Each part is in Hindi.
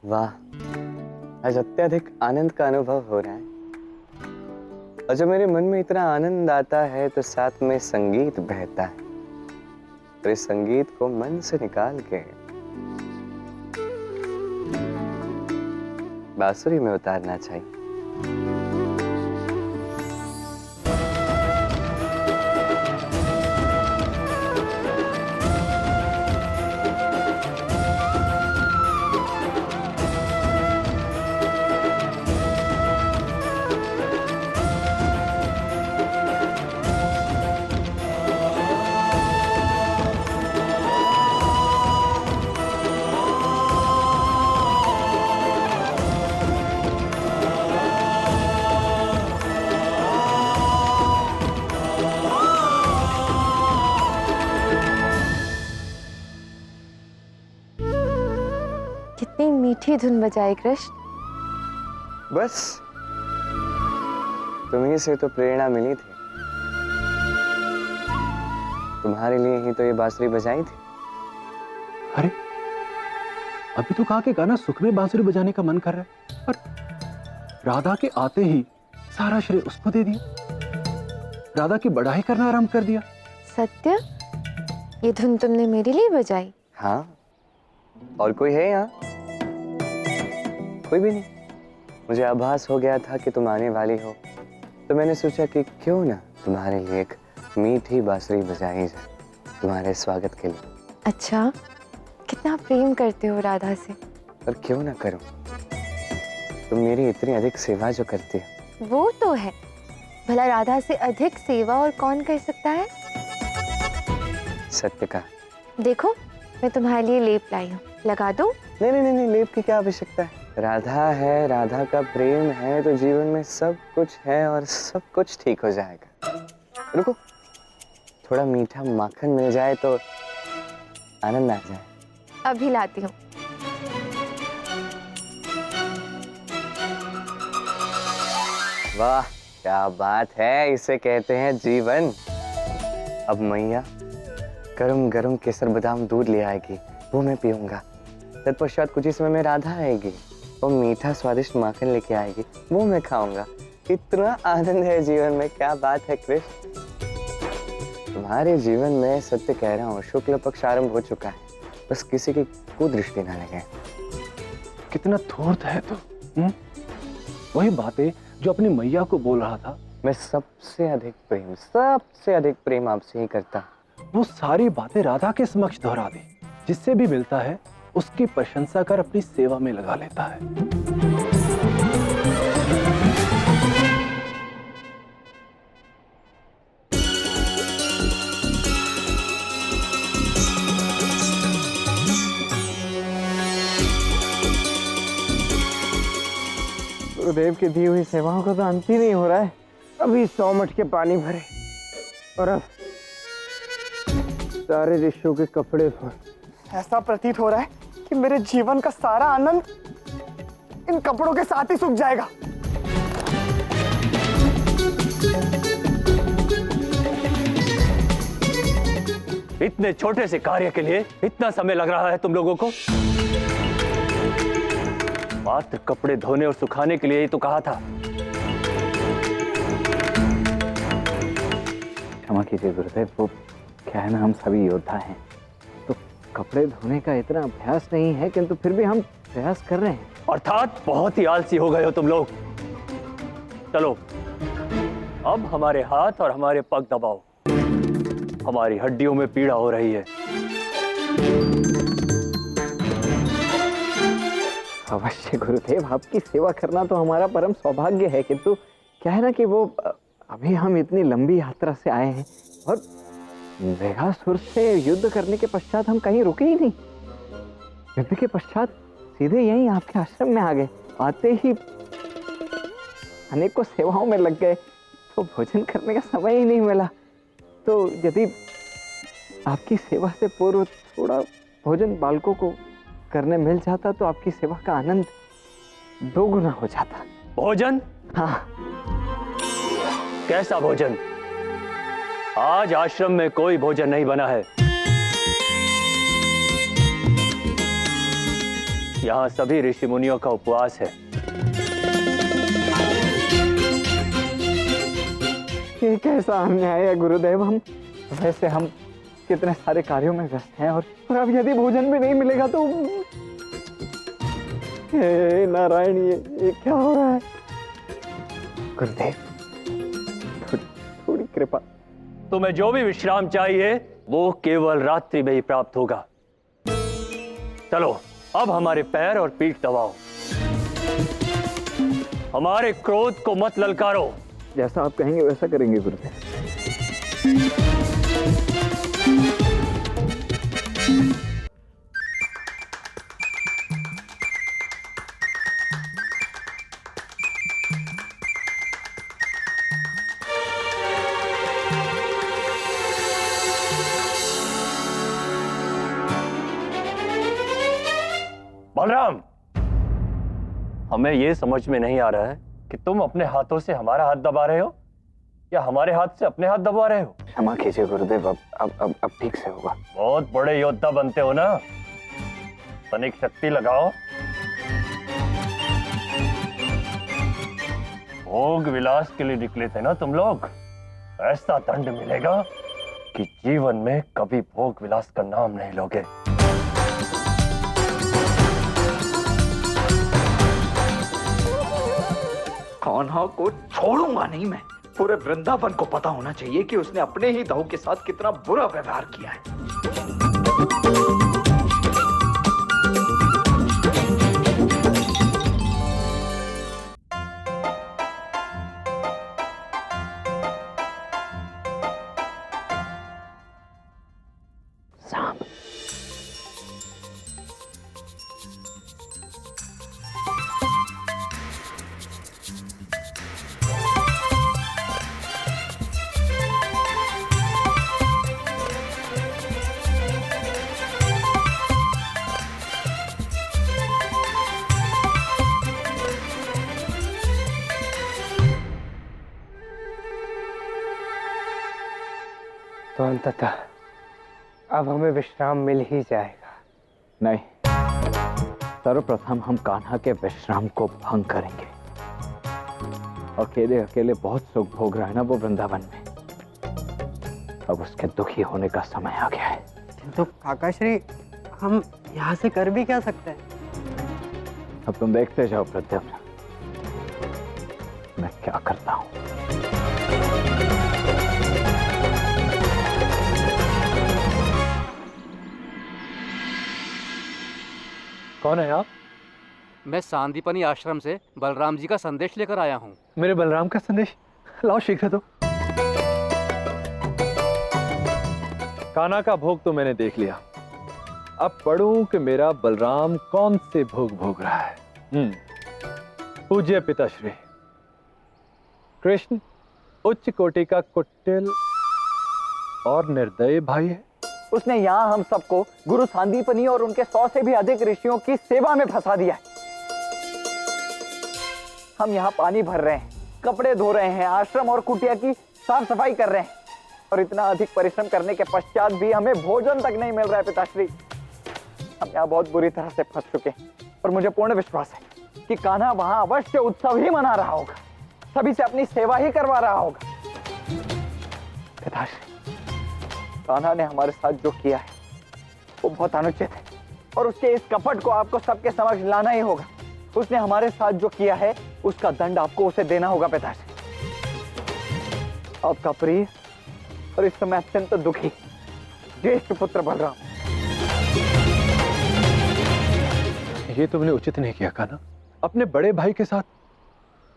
वाह, आज अत्यधिक आनंद का अनुभव हो रहा है। और जब मेरे मन में इतना आनंद आता है तो साथ में संगीत बहता है। और इस संगीत को मन से निकाल के बांसुरी में उतारना चाहिए। कितनी मीठी धुन बजाई कृष्ण। बस तुम्ही से तो प्रेरणा मिली थी। तुम्हारे लिए ही तो ये बांसुरी बजाई थी। अरे अभी तो कहा कि गाना सुख में बांसुरी बजाने का मन कर रहा है, और राधा के आते ही सारा श्रेय उसको दे दिया। राधा की बढ़ाई करना आरंभ कर दिया। सत्य, ये धुन तुमने मेरे लिए बजाई? हाँ, और कोई है यहाँ? कोई भी नहीं। मुझे आभास हो गया था कि तुम आने वाली हो, तो मैंने सोचा कि क्यों ना तुम्हारे लिए एक मीठी बांसुरी बजाई जाए तुम्हारे स्वागत के लिए। अच्छा, कितना प्रेम करते हो राधा से। पर क्यों ना करूं? तुम मेरी इतनी अधिक सेवा जो करती हो। वो तो है, भला राधा से अधिक सेवा और कौन कर सकता है? सत्य का। देखो, मैं तुम्हारे लिए लेप लाई हूँ, लगा दूं? नहीं नहीं नहीं, लेप की क्या आवश्यकता है? राधा है, राधा का प्रेम है, तो जीवन में सब कुछ है और सब कुछ ठीक हो जाएगा। रुको, थोड़ा मीठा माखन मिल जाए तो आनंद आ जाए। अभी लाती हूँ। वाह, क्या बात है! इसे कहते हैं जीवन। अब मैया गरम गरम केसर बादाम दूध ले आएगी, वो मैं पीऊंगा। तत्पश्चात कुछ ही समय में राधा आएगी, वो मीठा स्वादिष्ट माखन लेके आएगी, वो मैं खाऊंगा। इतना आनंद है जीवन में, क्या बात है कृष्ण! तुम्हारे जीवन में सत्य कह रहा हूँ, शुक्ल पक्ष आरंभ हो चुका है। बस किसी की कुदृष्टि ना लगे। कितना धूर्त है तो। वही बातें जो अपनी मैया को बोल रहा था। मैं सबसे अधिक प्रेम आपसे ही करता। वो सारी बातें राधा के समक्ष दोहरा दी। जिससे भी मिलता है उसकी प्रशंसा कर अपनी सेवा में लगा लेता है। गुरुदेव की दी हुई सेवाओं का तो अंत ही नहीं हो रहा है। अभी 100 मटके पानी भरे और अब सारे ऋषियों के कपड़े धोए। ऐसा प्रतीत हो रहा है कि मेरे जीवन का सारा आनंद इन कपड़ों के साथ ही सूख जाएगा। इतने छोटे से कार्य के लिए इतना समय लग रहा है तुम लोगों को? मात्र कपड़े धोने और सुखाने के लिए ही तो कहा था। क्षमा कीजिए गुरुदेव, वो क्या है ना, हम सभी योद्धा हैं तो कपड़े धोने का इतना अभ्यास नहीं है, किंतु फिर भी हम प्रयास कर रहे हैं। अर्थात बहुत ही आलसी हो गए हो तुम लोग। चलो अब हमारे हाथ और हमारे पग दबाओ, हमारी हड्डियों में पीड़ा हो रही है। अवश्य गुरुदेव, आपकी सेवा करना तो हमारा परम सौभाग्य है, किंतु क्या है ना कि वो अभी हम इतनी लंबी यात्रा से आए हैं और वेगासुर से युद्ध करने के पश्चात हम कहीं रुके ही नहीं। युद्ध के पश्चात सीधे यहीं आपके आश्रम में आ गए। आते ही अनेकों सेवाओं में लग गए, तो भोजन करने का समय ही नहीं मिला। तो यदि आपकी सेवा से पूर्व थोड़ा भोजन बालकों को करने मिल जाता तो आपकी सेवा का आनंद दोगुना हो जाता। भोजन? हाँ। कैसा भोजन? आज आश्रम में कोई भोजन नहीं बना है। यहाँ सभी ऋषि मुनियों का उपवास है। ये कैसा अन्याय है गुरुदेव। हम वैसे हम कितने सारे कार्यों में व्यस्त हैं और अब यदि भोजन भी नहीं मिलेगा तो हे नारायण, ये क्या हो रहा है? गुरुदेव थोड़ी कृपा। तुम्हें जो भी विश्राम चाहिए वो केवल रात्रि में ही प्राप्त होगा। चलो अब हमारे पैर और पीठ दबाओ। हमारे क्रोध को मत ललकारो। जैसा आप कहेंगे वैसा करेंगे गुरुदेव। बलराम, हमें यह समझ में नहीं आ रहा है कि तुम अपने हाथों से हमारा हाथ दबा रहे हो या हमारे हाथ से अपने हाथ दबा रहे हो। क्षमा कीजिए गुरुदेव, अब ठीक से होगा। बहुत बड़े योद्धा बनते हो ना, तनिक शक्ति लगाओ। भोग विलास के लिए निकले थे ना तुम लोग, ऐसा दंड मिलेगा कि जीवन में कभी भोग विलास का नाम नहीं लोगे। कान्हा को छोड़ूंगा नहीं मैं। पूरे वृंदावन को पता होना चाहिए कि उसने अपने ही दाऊ के साथ कितना बुरा व्यवहार किया है। तो अंततः अब हमें विश्राम मिल ही जाएगा। नहीं, सर्वप्रथम हम कान्हा के विश्राम को भंग करेंगे। अकेले अकेले बहुत सुख भोग रहा है ना वो वृंदावन में। अब उसके दुखी होने का समय आ गया है। किंतु काकाश्री, हम यहाँ से कर भी क्या सकते हैं? अब तुम देखते जाओ प्रद्युम्न, मैं क्या करता हूँ। कौन है आप? मैं सांदीपनी आश्रम से बलराम जी का संदेश लेकर आया हूँ। मेरे बलराम का संदेश लाओ शीघ्र दो। कान्हा का भोग तो मैंने देख लिया, अब पढ़ूं कि मेरा बलराम कौन से भोग भोग रहा है। पूज्य पिताश्री, कृष्ण उच्च कोटि का कुटिल और निर्दयी भाई है। उसने यहाँ हम सबको गुरु सांदीपनी और उनके 100 से भी अधिक ऋषियों की सेवा में फंसा दिया है। हम यहाँ पानी भर रहे हैं, कपड़े धो रहे हैं, आश्रम और कुटिया की साफ सफाई कर रहे हैं, और इतना अधिक परिश्रम करने के पश्चात भी हमें भोजन तक नहीं मिल रहा है पिताश्री। हम यहाँ बहुत बुरी तरह से फंस चुके हैं, और मुझे पूर्ण विश्वास है कि कान्हा वहां अवश्य उत्सव ही मना रहा होगा, सभी से अपनी सेवा ही करवा रहा होगा। पिताश्री, कान्हा ने हमारे साथ जो किया है वो बहुत अनुचित है, और उसके इस कपट को आपको सबके समक्ष लाना ही होगा। उसने हमारे साथ जो किया है उसका दंड आपको उसे देना होगा पिताश्री। आपका प्रिय और इस समय अत्यंत दुखी ज्येष्ठ पुत्र बलराम। ये तुमने उचित नहीं किया कान्हा, अपने बड़े भाई के साथ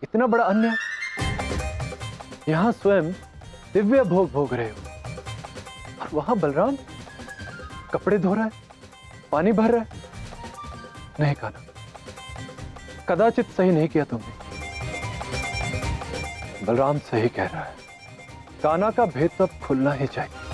इतना बड़ा अन्याय। यहां स्वयं दिव्य भोग भोग रहे हो और वहां बलराम कपड़े धो रहा है, पानी भर रहा है। नहीं कान्हा, कदाचित सही नहीं किया तुमने। बलराम सही कह रहा है, कान्हा का भेद तो अब खुलना ही चाहिए।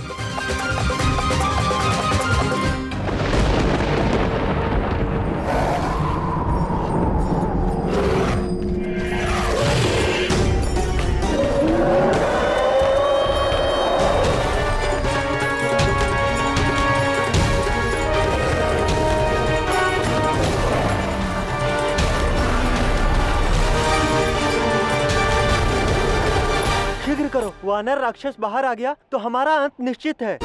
वानर राक्षस बाहर आ गया तो हमारा अंत निश्चित है।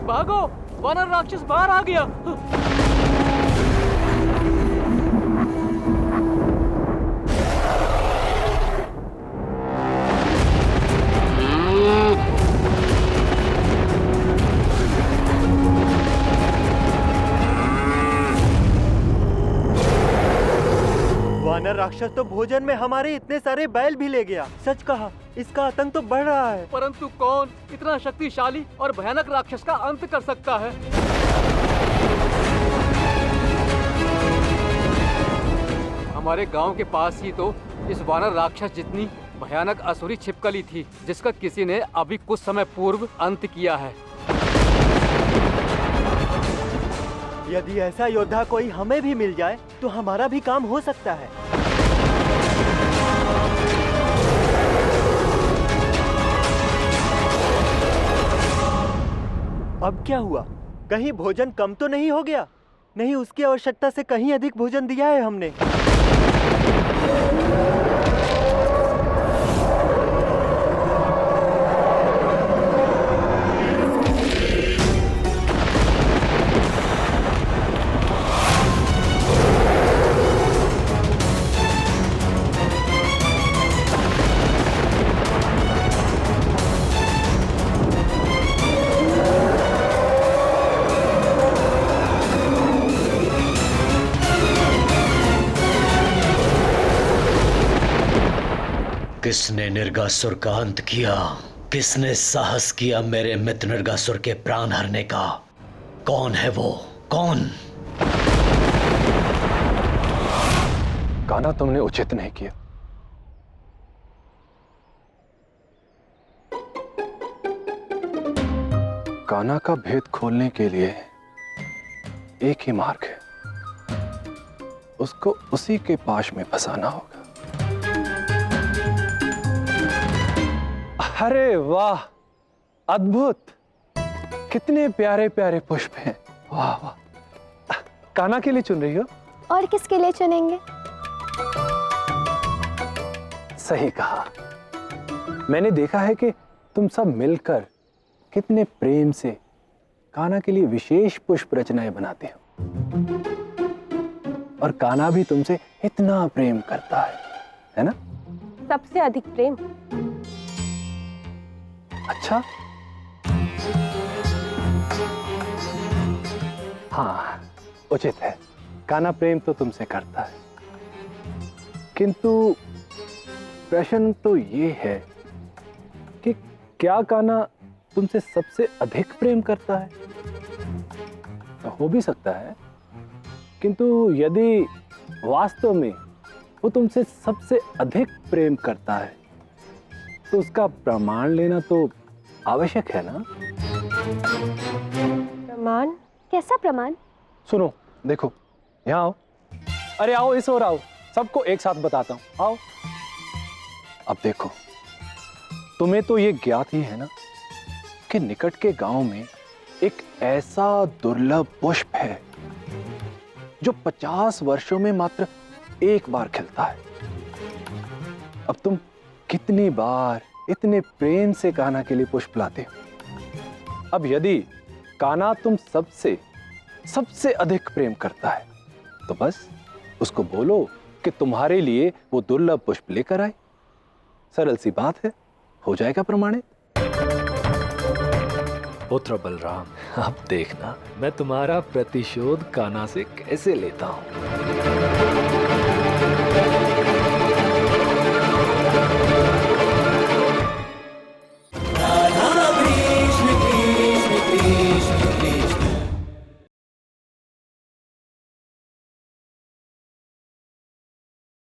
भागो, वानर राक्षस बाहर आ गया। वानर राक्षस तो भोजन में हमारे इतने सारे बैल भी ले गया। सच कहा, इसका आतंक तो बढ़ रहा है। परंतु कौन इतना शक्तिशाली और भयानक राक्षस का अंत कर सकता है? हमारे गांव के पास ही तो इस वानर राक्षस जितनी भयानक असुरी छिपकली थी, जिसका किसी ने अभी कुछ समय पूर्व अंत किया है। यदि ऐसा योद्धा कोई हमें भी मिल जाए तो हमारा भी काम हो सकता है। अब क्या हुआ? कहीं भोजन कम तो नहीं हो गया? नहीं, उसकी आवश्यकता से कहीं अधिक भोजन दिया है हमने। किसने निर्गासुर का अंत किया? किसने साहस किया मेरे मित्र निर्गासुर के प्राण हरने का? कौन है वो? कौन? कान्हा, तुमने उचित नहीं किया। कान्हा का भेद खोलने के लिए एक ही मार्ग है, उसको उसी के पाश में फंसाना होगा। अरे वाह, अद्भुत! कितने प्यारे प्यारे पुष्प हैं। वाह वाह। कान्हा के लिए चुन रही हो? और किसके लिए चुनेंगे? सही कहा। मैंने देखा है कि तुम सब मिलकर कितने प्रेम से कान्हा के लिए विशेष पुष्प रचनाएं बनाते हो, और कान्हा भी तुमसे इतना प्रेम करता है ना? सबसे अधिक प्रेम। अच्छा, हाँ, उचित है। कान्हा प्रेम तो तुमसे करता है, किंतु प्रश्न तो ये है कि क्या कान्हा तुमसे सबसे अधिक प्रेम करता है? तो हो भी सकता है, किंतु यदि वास्तव में वो तुमसे सबसे अधिक प्रेम करता है तो उसका प्रमाण लेना तो आवश्यक है ना? प्रमाण? कैसा प्रमाण? सुनो, देखो, यहाँ आओ। अरे आओ, इस ओर आओ, सबको एक साथ बताता हूं। आओ। अब देखो, तुम्हें तो ये ज्ञात ही है ना कि निकट के गांव में एक ऐसा दुर्लभ पुष्प है जो 50 वर्षों में मात्र एक बार खिलता है। अब तुम कितनी बार इतने प्रेम से कान्हा के लिए पुष्प लाते हो। अब यदि कान्हा तुम सबसे अधिक प्रेम करता है तो बस उसको बोलो कि तुम्हारे लिए वो दुर्लभ पुष्प लेकर आए। सरल सी बात है, हो जाएगा प्रमाणित। पुत्र बलराम, अब देखना मैं तुम्हारा प्रतिशोध कान्हा से कैसे लेता हूं।